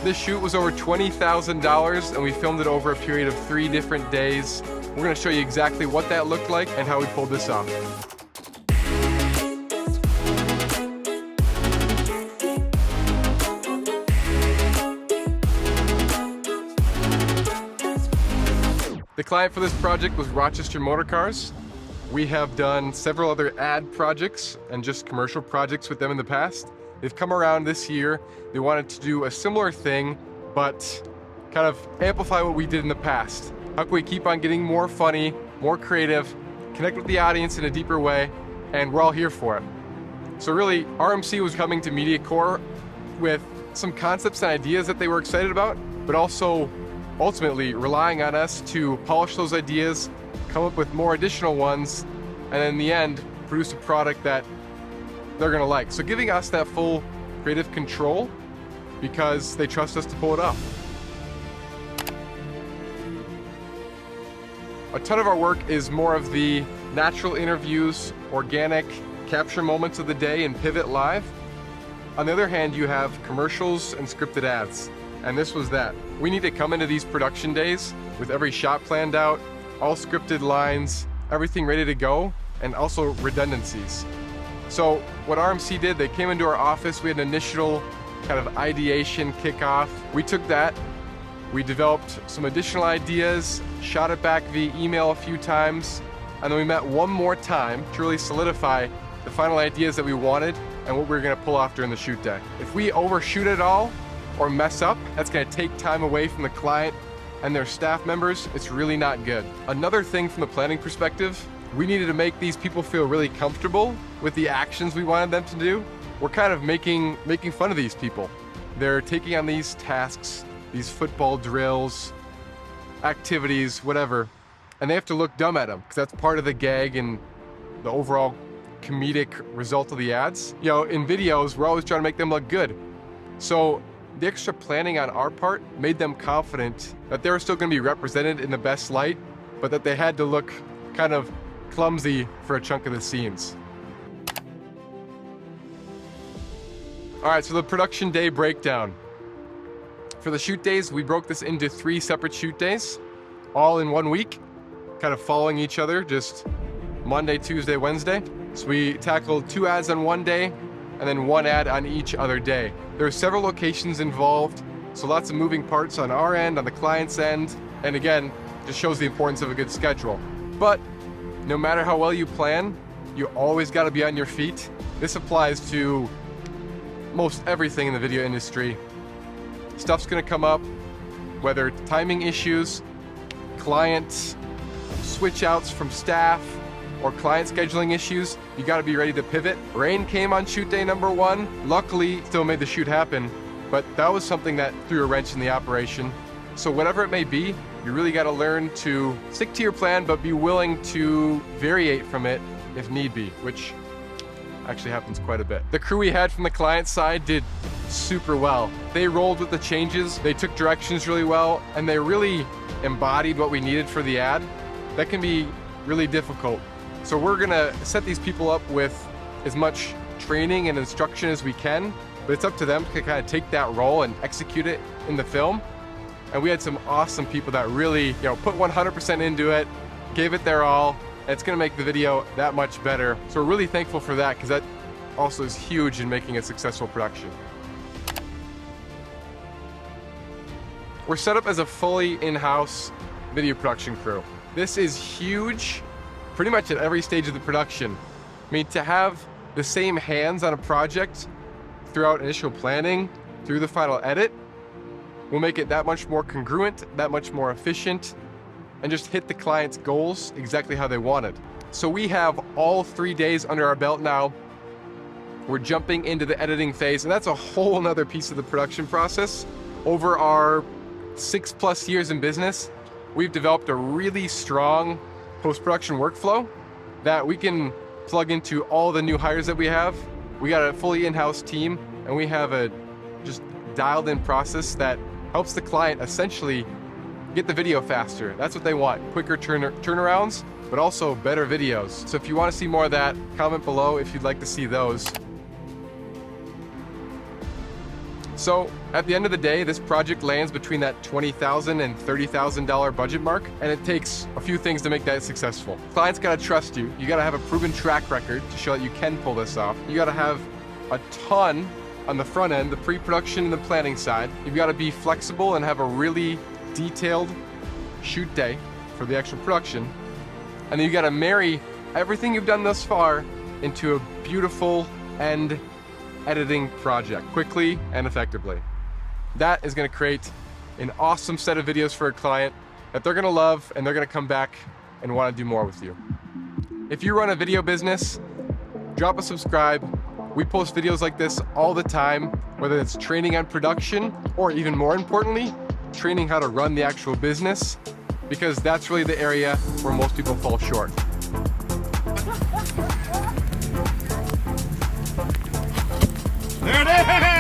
This shoot was over $20,000 and we filmed it over a period of 3 different days. We're gonna show you exactly what that looked like and how we pulled this off. The client for this project was Rochester Motor Cars. We have done several other ad projects and just commercial projects with them in the past. They've come around this year. They wanted to do a similar thing, but kind of amplify what we did in the past. How can we keep on getting more funny, more creative, connect with the audience in a deeper way, and we're all here for it. So really, RMC was coming to MediaCore with some concepts and ideas that they were excited about, but also ultimately relying on us to polish those ideas, come up with more additional ones, and in the end, produce a product that they're gonna like. So giving us that full creative control because they trust us to pull it off. A ton of our work is more of the natural interviews, organic capture moments of the day and pivot live. On the other hand, you have commercials and scripted ads. And this was that. We need to come into these production days with every shot planned out, all scripted lines, everything ready to go, and also redundancies. So what RMC did, they came into our office, we had an initial kind of ideation kickoff. We took that, we developed some additional ideas, shot it back via email a few times, and then we met one more time to really solidify the final ideas that we wanted and what we were gonna pull off during the shoot day. If we overshoot it all or mess up, that's gonna take time away from the client and their staff members. It's really not good. Another thing from the planning perspective, we needed to make these people feel really comfortable with the actions we wanted them to do. We're kind of making fun of these people. They're taking on these tasks, these football drills, activities, whatever, and they have to look dumb at them because that's part of the gag and the overall comedic result of the ads. You know, in videos, we're always trying to make them look good. So the extra planning on our part made them confident that they were still gonna be represented in the best light, but that they had to look kind of clumsy for a chunk of the scenes. All right, so the production day breakdown. For the shoot days, we broke this into 3 separate shoot days, all in 1 week, kind of following each other, just Monday, Tuesday, Wednesday. So we tackled 2 ads on one day, and then 1 ad on each other day. There are several locations involved, so lots of moving parts on our end, on the client's end, and again, just shows the importance of a good schedule. But no matter how well you plan, you always gotta be on your feet. This applies to most everything in the video industry. Stuff's gonna come up, whether timing issues, client switch outs from staff, or client scheduling issues, you gotta be ready to pivot. Rain came on shoot day number 1. Luckily, still made the shoot happen, but that was something that threw a wrench in the operation. So whatever it may be, you really gotta learn to stick to your plan, but be willing to variate from it if need be, which actually happens quite a bit. The crew we had from the client side did super well. They rolled with the changes, they took directions really well, and they really embodied what we needed for the ad. That can be really difficult. So we're gonna set these people up with as much training and instruction as we can, but it's up to them to kind of take that role and execute it in the film. And we had some awesome people that really, put 100% into it, gave it their all, and it's gonna make the video that much better. So we're really thankful for that because that also is huge in making a successful production. We're set up as a fully in-house video production crew. This is huge pretty much at every stage of the production. I mean, to have the same hands on a project throughout initial planning, through the final edit, will make it that much more congruent, that much more efficient, and just hit the client's goals exactly how they wanted. So we have all 3 days under our belt now. We're jumping into the editing phase, and that's a whole nother piece of the production process. Over our 6+ years in business, we've developed a really strong post-production workflow that we can plug into all the new hires that we have. We got a fully in-house team, and we have a just dialed-in process that helps the client essentially get the video faster. That's what they want, quicker turnarounds, but also better videos. So if you want to see more of that, comment below if you'd like to see those. So at the end of the day, this project lands between that $20,000 and $30,000 budget mark, and it takes a few things to make that successful. Clients gotta trust you. You gotta have a proven track record to show that you can pull this off. You gotta have a ton on the front end, the pre-production and the planning side. You've gotta be flexible and have a really detailed shoot day for the actual production. And then you gotta marry everything you've done thus far into a beautiful end editing project quickly and effectively. That is gonna create an awesome set of videos for a client that they're gonna love, and they're gonna come back and wanna do more with you. If you run a video business, drop a subscribe. We post videos like this all the time, whether it's training on production or, even more importantly, training how to run the actual business, because that's really the area where most people fall short. There it is!